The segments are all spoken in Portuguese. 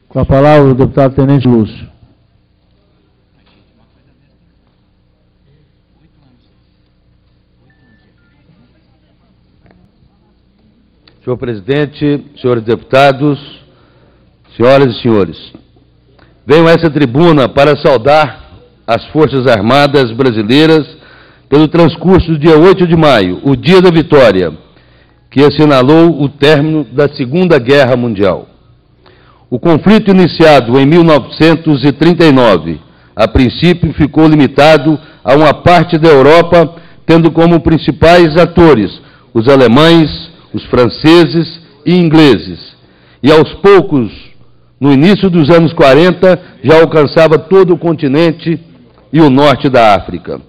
Com a palavra o deputado Tenente Lúcio. Senhor presidente, senhores deputados, senhoras e senhores, venho a essa tribuna para saudar as Forças Armadas brasileiras pelo transcurso do dia 8 de maio, o dia da vitória, que assinalou o término da Segunda Guerra Mundial. O conflito iniciado em 1939, a princípio ficou limitado a uma parte da Europa, tendo como principais atores os alemães, os franceses e ingleses, e aos poucos, no início dos anos 40, já alcançava todo o continente e o norte da África.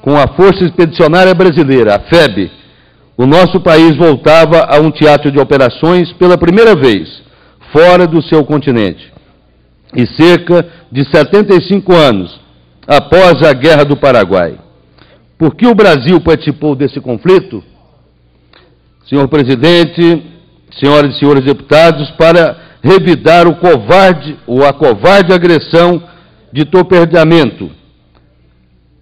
Com a Força Expedicionária Brasileira, a FEB, o nosso país voltava a um teatro de operações pela primeira vez, fora do seu continente. E cerca de 75 anos após a Guerra do Paraguai. Por que o Brasil participou desse conflito? Senhor presidente, senhoras e senhores deputados, para revidar a covarde agressão de torpedeamento,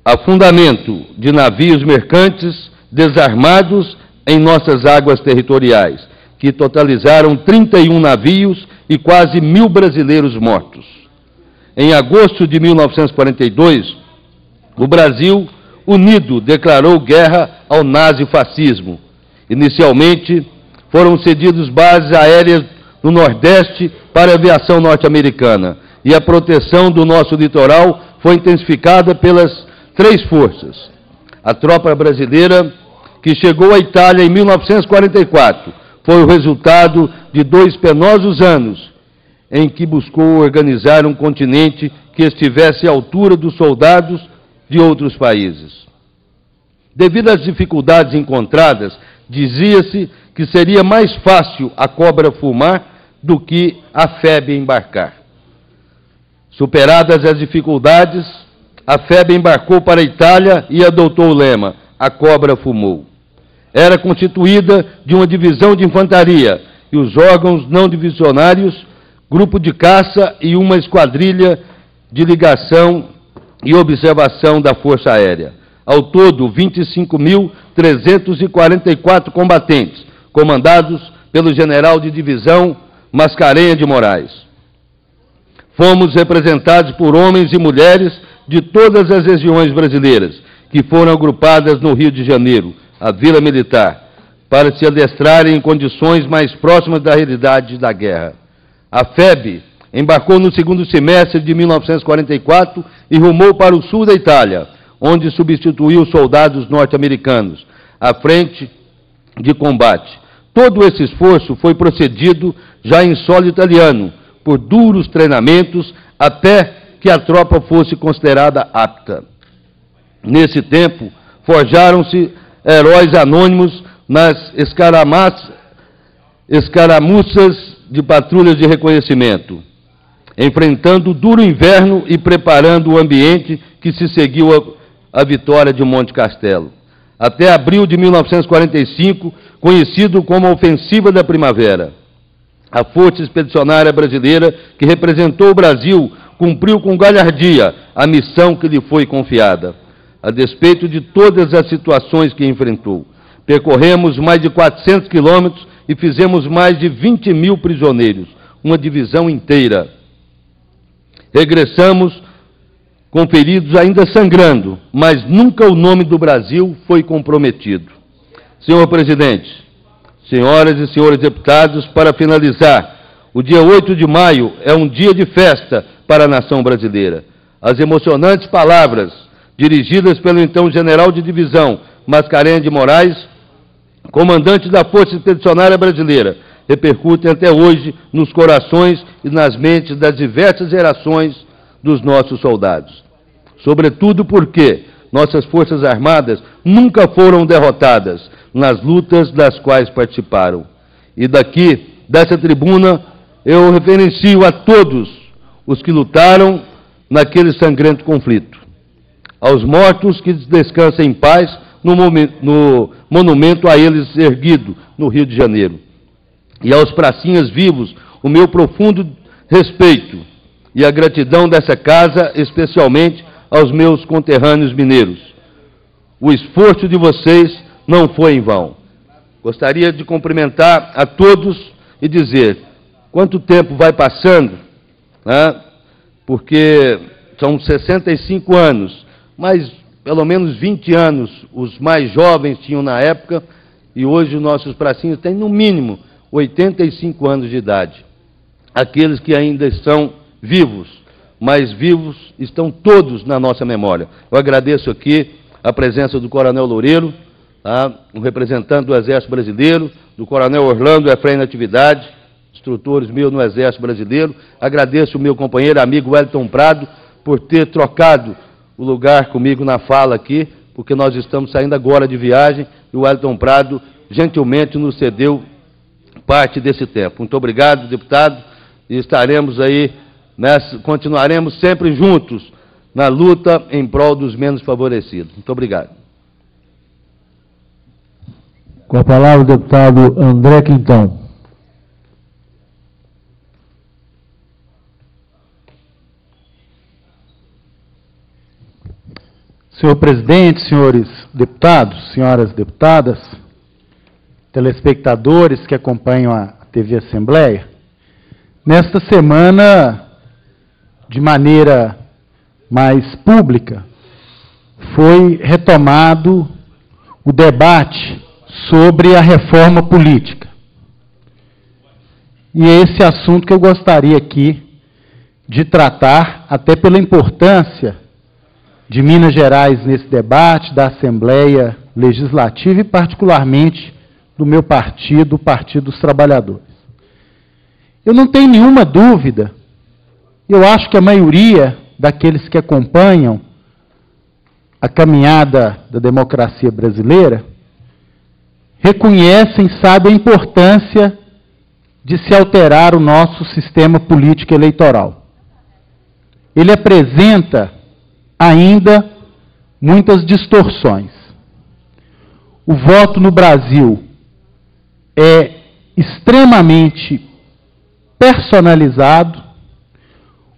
afundamento de navios mercantes desarmados em nossas águas territoriais, que totalizaram 31 navios e quase 1.000 brasileiros mortos. Em agosto de 1942, o Brasil, unido, declarou guerra ao nazifascismo. Inicialmente, foram cedidas bases aéreas no Nordeste para a aviação norte-americana, e a proteção do nosso litoral foi intensificada pelas três forças. A tropa brasileira, que chegou à Itália em 1944, foi o resultado de 2 penosos anos em que buscou organizar um continente que estivesse à altura dos soldados de outros países. Devido às dificuldades encontradas, dizia-se que seria mais fácil a cobra fumar do que a FEB embarcar. Superadas as dificuldades, a FEB embarcou para a Itália e adotou o lema: a cobra fumou. Era constituída de uma divisão de infantaria e os órgãos não divisionários, grupo de caça e uma esquadrilha de ligação e observação da Força Aérea. Ao todo, 25.344 combatentes, comandados pelo general de divisão Mascarenhas de Moraes. Fomos representados por homens e mulheres de todas as regiões brasileiras, que foram agrupadas no Rio de Janeiro, a Vila Militar, para se adestrarem em condições mais próximas da realidade da guerra. A FEB embarcou no segundo semestre de 1944 e rumou para o sul da Itália, onde substituiu soldados norte-americanos à frente de combate. Todo esse esforço foi procedido já em solo italiano, por duros treinamentos, até que a tropa fosse considerada apta. Nesse tempo, forjaram-se heróis anônimos nas escaramuças de patrulhas de reconhecimento, enfrentando o duro inverno e preparando o ambiente que se seguiu a vitória de Monte Castelo. Até abril de 1945, conhecido como a Ofensiva da Primavera, a Força Expedicionária Brasileira, que representou o Brasil, cumpriu com galhardia a missão que lhe foi confiada. A despeito de todas as situações que enfrentou, percorremos mais de 400 quilômetros e fizemos mais de 20.000 prisioneiros, uma divisão inteira. Regressamos com feridos ainda sangrando, mas nunca o nome do Brasil foi comprometido. Senhor presidente, senhoras e senhores deputados, para finalizar, o dia 8 de maio é um dia de festa para a nação brasileira. As emocionantes palavras dirigidas pelo então general de divisão Mascarenhas de Moraes, comandante da Força Expedicionária Brasileira, repercutem até hoje nos corações e nas mentes das diversas gerações dos nossos soldados. Sobretudo porque nossas Forças Armadas nunca foram derrotadas nas lutas das quais participaram. E daqui, dessa tribuna, eu referencio a todos os que lutaram naquele sangrento conflito. Aos mortos que descansem em paz no monumento a eles erguido no Rio de Janeiro. E aos pracinhas vivos, o meu profundo respeito e a gratidão dessa casa, especialmente aos meus conterrâneos mineiros. O esforço de vocês não foi em vão. Gostaria de cumprimentar a todos e dizer quanto tempo vai passando, né? Porque são 65 anos, mas pelo menos 20 anos os mais jovens tinham na época, e hoje os nossos pracinhos têm no mínimo 85 anos de idade. Aqueles que ainda estão vivos, mas vivos estão todos na nossa memória. Eu agradeço aqui a presença do Coronel Loureiro, um representante do Exército Brasileiro, do Coronel Orlando Efraim Natividade, instrutores meus no Exército Brasileiro. Agradeço o meu companheiro, amigo Wellington Prado, por ter trocado o lugar comigo na fala aqui, porque nós estamos saindo agora de viagem e o Wellington Prado gentilmente nos cedeu parte desse tempo. Muito obrigado, deputado, e estaremos aí, continuaremos sempre juntos na luta em prol dos menos favorecidos. Muito obrigado. Com a palavra o deputado André Quintão. Senhor presidente, senhores deputados, senhoras deputadas, telespectadores que acompanham a TV Assembleia, nesta semana, de maneira mais pública, foi retomado o debate sobre a reforma política. E é esse assunto que eu gostaria aqui de tratar, até pela importância de Minas Gerais nesse debate, da Assembleia Legislativa e, particularmente, do meu partido, o Partido dos Trabalhadores. Eu não tenho nenhuma dúvida, eu acho que a maioria daqueles que acompanham a caminhada da democracia brasileira reconhecem, sabem a importância de se alterar o nosso sistema político eleitoral. Ele apresenta ainda muitas distorções. O voto no Brasil é extremamente personalizado,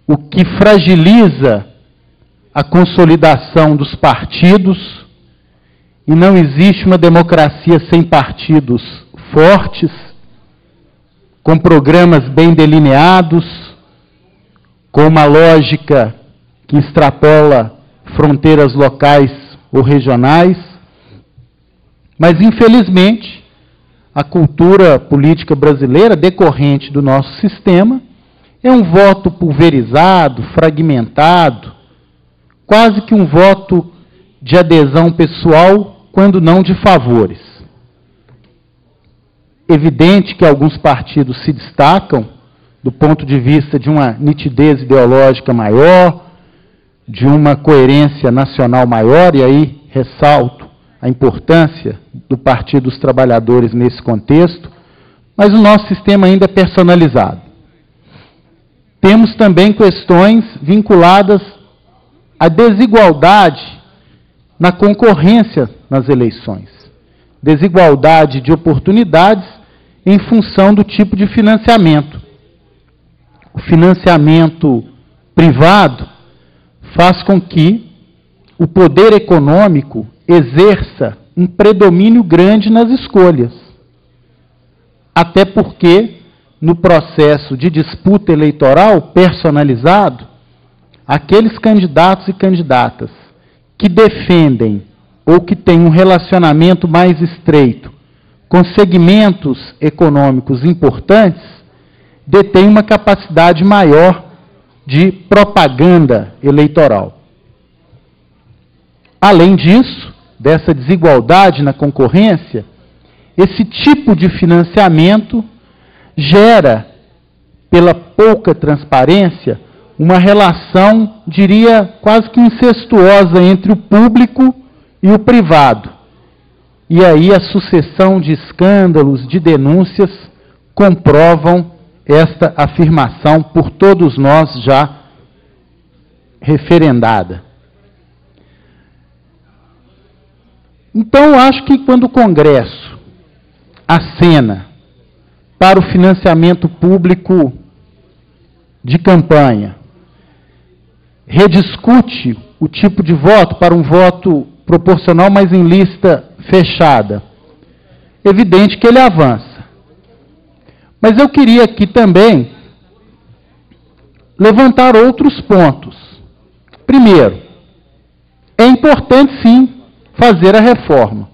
o que fragiliza a consolidação dos partidos, e não existe uma democracia sem partidos fortes, com programas bem delineados, com uma lógica que extrapola fronteiras locais ou regionais, mas, infelizmente, a cultura política brasileira, decorrente do nosso sistema, é um voto pulverizado, fragmentado, quase que um voto de adesão pessoal, quando não de favores. Evidente que alguns partidos se destacam do ponto de vista de uma nitidez ideológica maior, de uma coerência nacional maior, e aí ressalto a importância do Partido dos Trabalhadores nesse contexto, mas o nosso sistema ainda é personalizado. Temos também questões vinculadas à desigualdade na concorrência nas eleições, desigualdade de oportunidades em função do tipo de financiamento. O financiamento privado faz com que o poder econômico exerça um predomínio grande nas escolhas. Até porque, no processo de disputa eleitoral personalizado, aqueles candidatos e candidatas que defendem ou que têm um relacionamento mais estreito com segmentos econômicos importantes, detêm uma capacidade maior de propaganda eleitoral. Além disso, dessa desigualdade na concorrência, esse tipo de financiamento gera, pela pouca transparência, uma relação, diria, quase que incestuosa entre o público e o privado. E aí a sucessão de escândalos, de denúncias, comprovam esta afirmação por todos nós já referendada. Então, acho que quando o Congresso acena para o financiamento público de campanha, rediscute o tipo de voto para um voto proporcional, mas em lista fechada, evidente que ele avança. Mas eu queria aqui também levantar outros pontos. Primeiro, é importante sim fazer a reforma,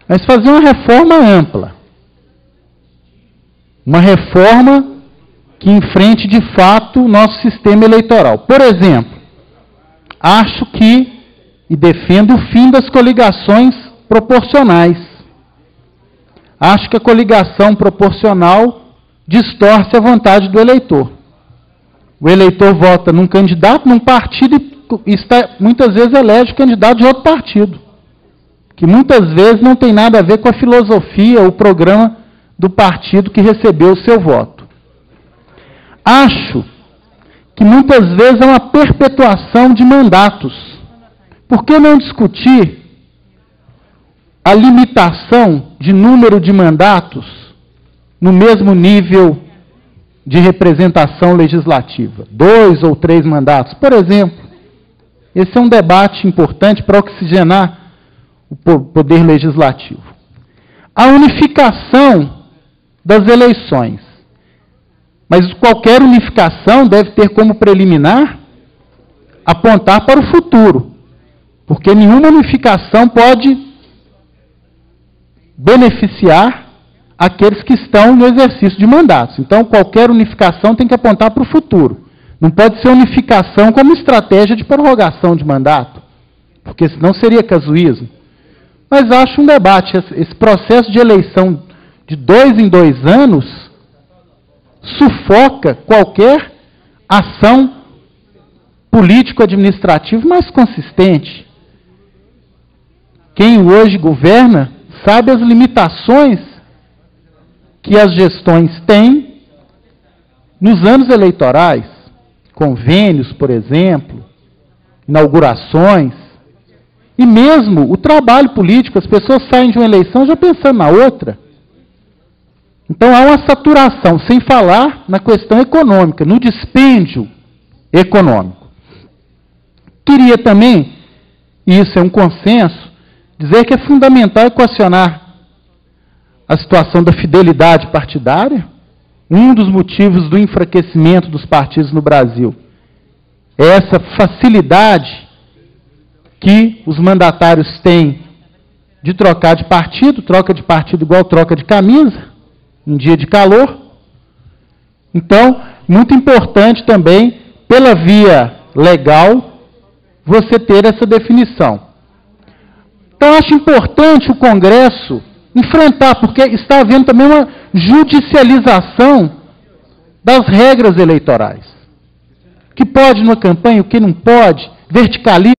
mas fazer uma reforma ampla. Uma reforma que enfrente de fato o nosso sistema eleitoral. Por exemplo, acho que, e defendo o fim das coligações proporcionais. Acho que a coligação proporcional distorce a vontade do eleitor. O eleitor vota num candidato, num partido, e muitas vezes elege o candidato de outro partido, que muitas vezes não tem nada a ver com a filosofia, o programa do partido que recebeu o seu voto. Acho que muitas vezes é uma perpetuação de mandatos. Por que não discutir a limitação de número de mandatos no mesmo nível de representação legislativa? 2 ou 3 mandatos, por exemplo. Esse é um debate importante para oxigenar o poder legislativo. A unificação das eleições. Mas qualquer unificação deve ter como preliminar apontar para o futuro, porque nenhuma unificação pode beneficiar aqueles que estão no exercício de mandatos. Então, qualquer unificação tem que apontar para o futuro. Não pode ser unificação como estratégia de prorrogação de mandato, porque senão seria casuísmo. Mas acho um debate, esse processo de eleição de 2 em 2 anos sufoca qualquer ação político-administrativa mais consistente. Quem hoje governa sabe as limitações que as gestões têm nos anos eleitorais, convênios, por exemplo, inaugurações, e mesmo o trabalho político, as pessoas saem de uma eleição já pensando na outra. Então há uma saturação, sem falar na questão econômica, no dispêndio econômico. Queria também, e isso é um consenso, dizer que é fundamental equacionar a situação da fidelidade partidária. Um dos motivos do enfraquecimento dos partidos no Brasil é essa facilidade que os mandatários têm de trocar de partido, troca de partido igual troca de camisa, em dia de calor. Então, muito importante também, pela via legal, você ter essa definição. Então, acho importante o Congresso enfrentar, porque está havendo também uma judicialização das regras eleitorais. O que pode numa campanha, o que não pode, verticaliza